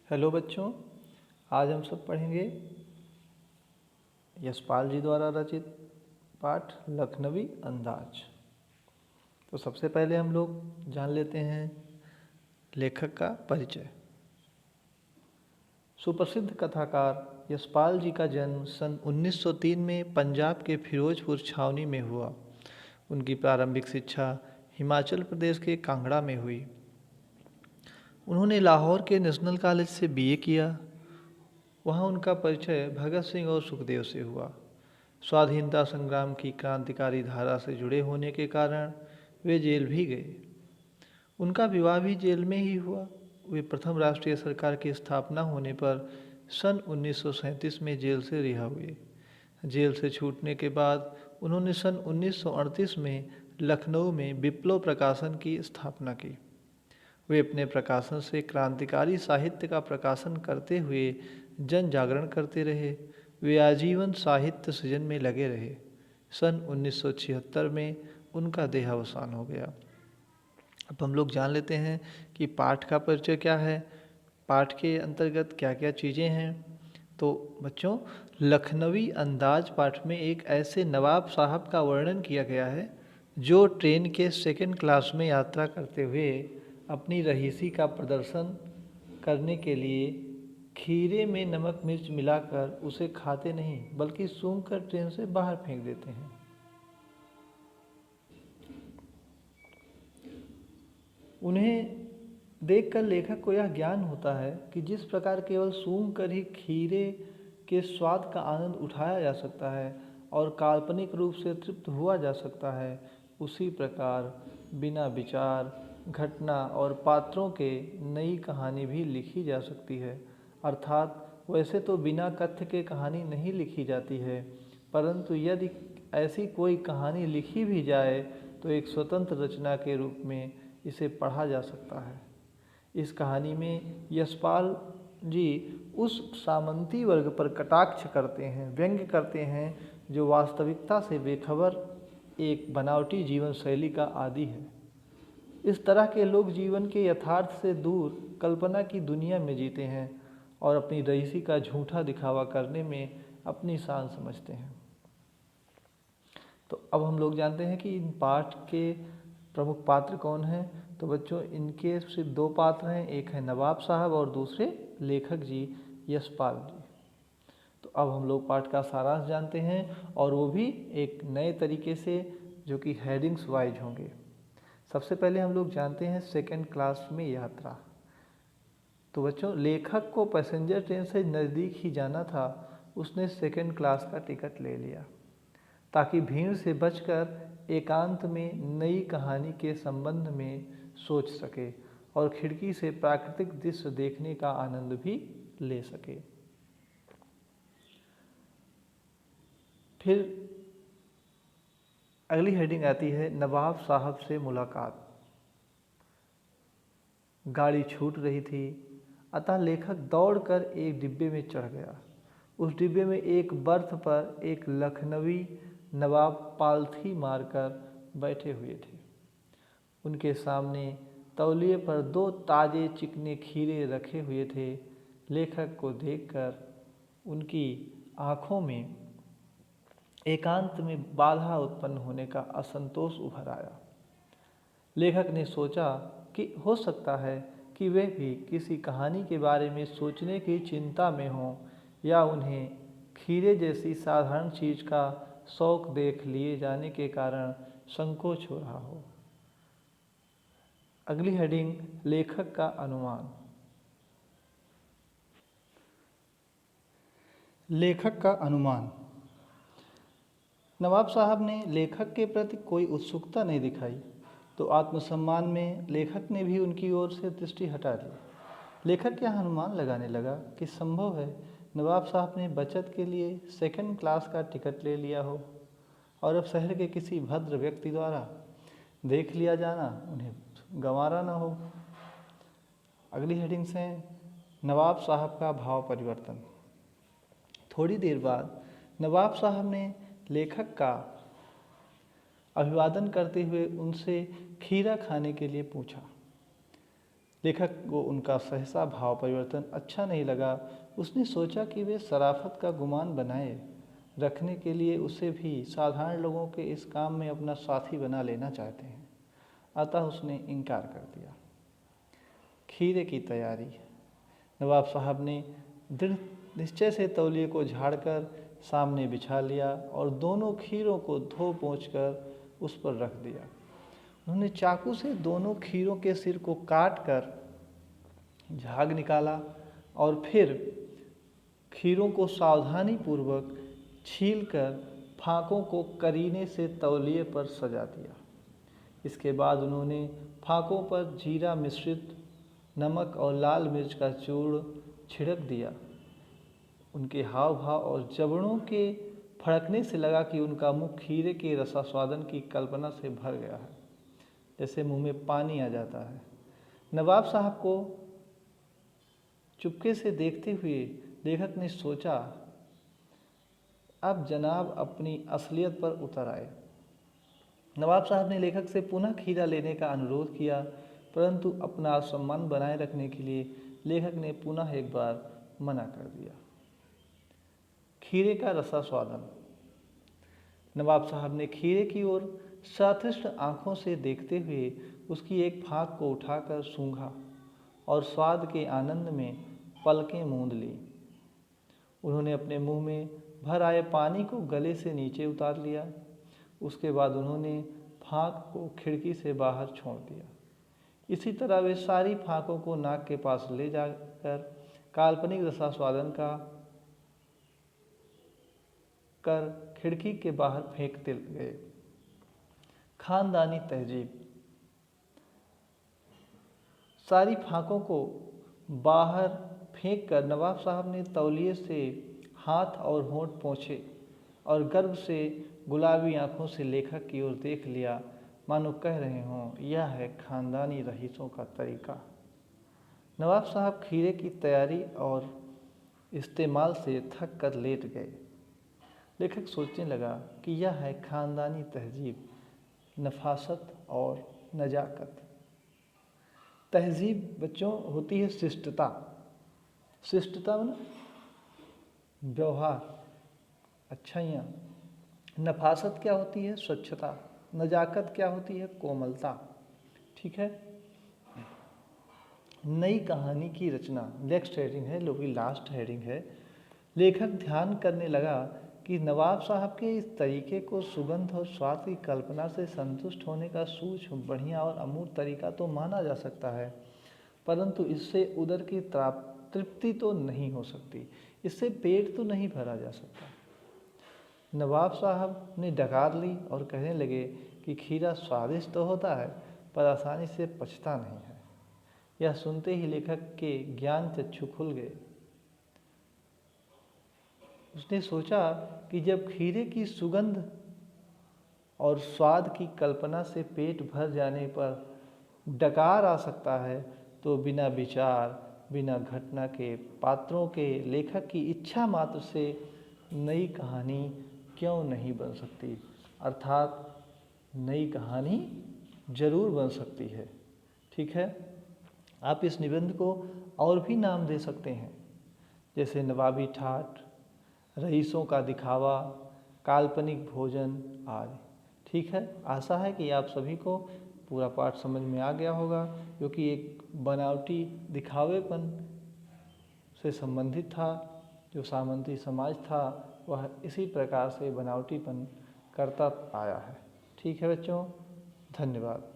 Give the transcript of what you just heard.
Hello बच्चों, आज हम सब पढ़ेंगे यशपाल जी द्वारा रचित पाठ लखनवी अंदाज। तो सबसे पहले हम लोग जान लेते हैं लेखक का परिचय। सुप्रसिद्ध कथाकार यशपाल जी का जन्म सन 1903 में पंजाब के फिरोजपुर छावनी में हुआ। उनकी प्रारंभिक शिक्षा हिमाचल प्रदेश के कांगड़ा में हुई। उन्होंने लाहौर के नेशनल कॉलेज से बीए किया। वहाँ उनका परिचय भगत सिंह और सुखदेव से हुआ। स्वाधीनता संग्राम की क्रांतिकारी धारा से जुड़े होने के कारण वे जेल भी गए। उनका विवाह भी जेल में ही हुआ। वे प्रथम राष्ट्रीय सरकार की स्थापना होने पर सन 1937 में जेल से रिहा हुए। जेल से छूटने के बाद उन्होंने सन 1938 में लखनऊ में विप्लव प्रकाशन की स्थापना की। वे अपने प्रकाशन से क्रांतिकारी साहित्य का प्रकाशन करते हुए जन जागरण करते रहे। वे आजीवन साहित्य सृजन में लगे रहे। सन 1976 में उनका देहावसान हो गया। अब हम लोग जान लेते हैं कि पाठ का परिचय क्या है, पाठ के अंतर्गत क्या क्या चीज़ें हैं। तो बच्चों, लखनवी अंदाज पाठ में एक ऐसे नवाब साहब का वर्णन किया गया है जो ट्रेन के सेकंड क्लास में यात्रा करते हुए अपनी रईसी का प्रदर्शन करने के लिए खीरे में नमक मिर्च मिलाकर उसे खाते नहीं बल्कि सूंघकर ट्रेन से बाहर फेंक देते हैं। उन्हें देखकर लेखक को यह ज्ञान होता है कि जिस प्रकार केवल सूंघकर ही खीरे के स्वाद का आनंद उठाया जा सकता है और काल्पनिक रूप से तृप्त हुआ जा सकता है, उसी प्रकार बिना विचार, घटना और पात्रों के नई कहानी भी लिखी जा सकती है। अर्थात वैसे तो बिना कथ्य के कहानी नहीं लिखी जाती है, परंतु यदि ऐसी कोई कहानी लिखी भी जाए तो एक स्वतंत्र रचना के रूप में इसे पढ़ा जा सकता है। इस कहानी में यशपाल जी उस सामंती वर्ग पर कटाक्ष करते हैं, व्यंग्य करते हैं जो वास्तविकता से बेखबर एक बनावटी जीवन शैली का आदी है। इस तरह के लोग जीवन के यथार्थ से दूर कल्पना की दुनिया में जीते हैं और अपनी रईसी का झूठा दिखावा करने में अपनी शान समझते हैं। तो अब हम लोग जानते हैं कि इन पाठ के प्रमुख पात्र कौन हैं। तो बच्चों, इनके सिर्फ दो पात्र हैं, एक है नवाब साहब और दूसरे लेखक जी यशपाल जी। तो अब हम लोग पाठ का सारांश जानते हैं और वो भी एक नए तरीके से, जो कि हेडिंग्स वाइज होंगे। सबसे पहले हम लोग जानते हैं सेकंड क्लास में यात्रा। तो बच्चों, लेखक को पैसेंजर ट्रेन से नज़दीक ही जाना था, उसने सेकंड क्लास का टिकट ले लिया ताकि भीड़ से बचकर एकांत में नई कहानी के संबंध में सोच सके और खिड़की से प्राकृतिक दृश्य देखने का आनंद भी ले सके। फिर अगली हेडिंग आती है नवाब साहब से मुलाकात। गाड़ी छूट रही थी, अतः लेखक दौड़कर एक डिब्बे में चढ़ गया। उस डिब्बे में एक बर्थ पर एक लखनवी नवाब पालथी मारकर बैठे हुए थे। उनके सामने तौलिए पर दो ताजे चिकने खीरे रखे हुए थे। लेखक को देखकर उनकी आँखों में एकांत में बाधा उत्पन्न होने का असंतोष उभर आया। लेखक ने सोचा कि हो सकता है कि वे भी किसी कहानी के बारे में सोचने की चिंता में हों या उन्हें खीरे जैसी साधारण चीज़ का शौक देख लिए जाने के कारण संकोच हो रहा हो। अगली हेडिंग लेखक का अनुमान। लेखक का अनुमान। नवाब साहब ने लेखक के प्रति कोई उत्सुकता नहीं दिखाई, तो आत्मसम्मान में लेखक ने भी उनकी ओर से दृष्टि हटा ली। लेखक यह अनुमान लगाने लगा कि संभव है नवाब साहब ने बचत के लिए सेकंड क्लास का टिकट ले लिया हो और अब शहर के किसी भद्र व्यक्ति द्वारा देख लिया जाना उन्हें गंवारा न हो। अगली हेडिंग्स हैं नवाब साहब का भाव परिवर्तन। थोड़ी देर बाद नवाब साहब ने लेखक का अभिवादन करते हुए उनसे खीरा खाने के लिए पूछा। लेखक को उनका सहसा भाव परिवर्तन अच्छा नहीं लगा। उसने सोचा कि वे शराफत का गुमान बनाए रखने के लिए उसे भी साधारण लोगों के इस काम में अपना साथी बना लेना चाहते हैं, अतः उसने इनकार कर दिया। खीरे की तैयारी। नवाब साहब ने दृढ़ निश्चय से तौलिए को झाड़कर सामने बिछा लिया और दोनों खीरों को धो पोंछ कर उस पर रख दिया। उन्होंने चाकू से दोनों खीरों के सिर को काट कर झाग निकाला और फिर खीरों को सावधानी पूर्वक छीलकर फाकों को करीने से तौलिए पर सजा दिया। इसके बाद उन्होंने फाकों पर जीरा मिश्रित नमक और लाल मिर्च का चूर्ण छिड़क दिया। उनके हाव भाव और जबड़ों के फड़कने से लगा कि उनका मुख खीरे के रसास्वादन की कल्पना से भर गया है, जैसे मुंह में पानी आ जाता है। नवाब साहब को चुपके से देखते हुए लेखक ने सोचा, अब जनाब अपनी असलियत पर उतर आए। नवाब साहब ने लेखक से पुनः खीरा लेने का अनुरोध किया, परंतु अपना सम्मान बनाए रखने के लिए लेखक ने पुनः एक बार मना कर दिया। खीरे का रसास्वादन। नवाब साहब ने खीरे की ओर सतृष्ण आंखों से देखते हुए उसकी एक फाक को उठाकर सूंघा और स्वाद के आनंद में पलकें मूंद ली। उन्होंने अपने मुंह में भर आए पानी को गले से नीचे उतार लिया। उसके बाद उन्होंने फाक को खिड़की से बाहर छोड़ दिया। इसी तरह वे सारी फाकों को नाक के पास ले जाकर काल्पनिक रसास्वादन का कर खिड़की के बाहर फेंकते गए। खानदानी तहजीब। सारी फाकों को बाहर फेंककर नवाब साहब ने तौलिए से हाथ और होंठ पोंछे और गर्व से गुलाबी आंखों से लेखक की ओर देख लिया, मानो कह रहे हों, यह है खानदानी रईसों का तरीका। नवाब साहब खीरे की तैयारी और इस्तेमाल से थक कर लेट गए। लेखक सोचने लगा कि यह है खानदानी तहजीब, नफासत और नजाकत। तहजीब बच्चों होती है शिष्टता। शिष्टता मतलब व्यवहार, अच्छाइयाँ। नफासत क्या होती है? स्वच्छता। नजाकत क्या होती है? कोमलता। ठीक है। नई कहानी की रचना, नेक्स्ट हेडिंग है, जो कि लास्ट हेडिंग है। लेखक ध्यान करने लगा कि नवाब साहब के इस तरीके को सुगंध और स्वाद की कल्पना से संतुष्ट होने का सूक्ष्म, बढ़िया और अमूर्त तरीका तो माना जा सकता है, परंतु इससे उदर की तृप्ति तो नहीं हो सकती, इससे पेट तो नहीं भरा जा सकता। नवाब साहब ने डकार ली और कहने लगे कि खीरा स्वादिष्ट तो होता है, पर आसानी से पचता नहीं है। यह सुनते ही लेखक के ज्ञान चक्षु खुल गए। उसने सोचा कि जब खीरे की सुगंध और स्वाद की कल्पना से पेट भर जाने पर डकार आ सकता है, तो बिना विचार, बिना घटना के, पात्रों के, लेखक की इच्छा मात्र से नई कहानी क्यों नहीं बन सकती? अर्थात नई कहानी जरूर बन सकती है। ठीक है। आप इस निबंध को और भी नाम दे सकते हैं, जैसे नवाबी ठाठ, रईसों का दिखावा, काल्पनिक भोजन आदि। ठीक है। आशा है कि आप सभी को पूरा पाठ समझ में आ गया होगा, क्योंकि एक बनावटी दिखावेपन से संबंधित था। जो सामंती समाज था वह इसी प्रकार से बनावटीपन करता आया है। ठीक है बच्चों, धन्यवाद।